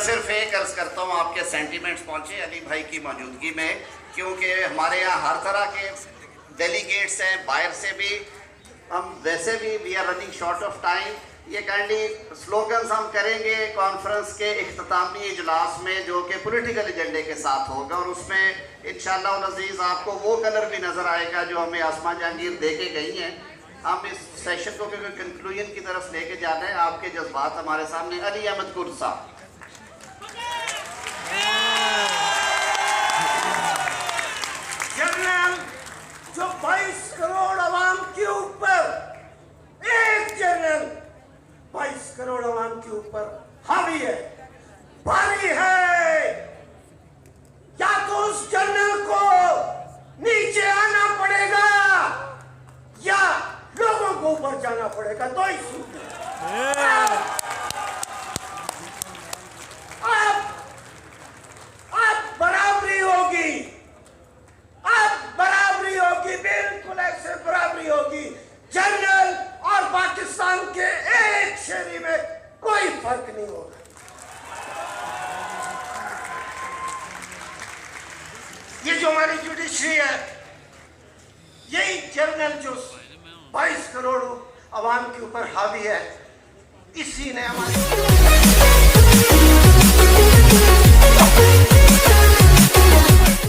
सिर्फ एक अर्ज करता हूँ, आपके सेंटीमेंट्स पहुँचे अली भाई की मौजूदगी में, क्योंकि हमारे यहाँ हर तरह के डेलीगेट्स हैं, बाहर से भी, हम वैसे भी we are running short of time. ये काइंडली स्लोगन्स हम करेंगे कॉन्फ्रेंस के इख्तितामी इजलास में, जो कि पॉलिटिकल एजेंडे के साथ होगा, और उसमें इंशाअल्लाह अज़ीज़ आपको वो कलर भी नज़र आएगा जो हमें आसमा जहांगीर दे के गई हैं। हम इस सेशन को क्योंकि कंक्लूजन की तरफ लेके जा रहे हैं, आपके जज्बात हमारे सामने। अली अहमद कुर्द साहब। जनरल जो 22 करोड़ आवाम के ऊपर, एक जनरल 22 करोड़ आवाम के ऊपर हावी है, भारी है, या तो उस जनरल को नीचे आना पड़ेगा या लोगों को ऊपर जाना पड़ेगा। तो ही अब बराबरी होगी, अब बराबरी होगी, बिल्कुल ऐसे बराबरी होगी। जनरल और पाकिस्तान के एक शहरी में कोई फर्क नहीं होगा। ये जो हमारी जुडिशरी है, यही जनरल जो 22 करोड़ आवाम के ऊपर हावी है, इसी ने हमारी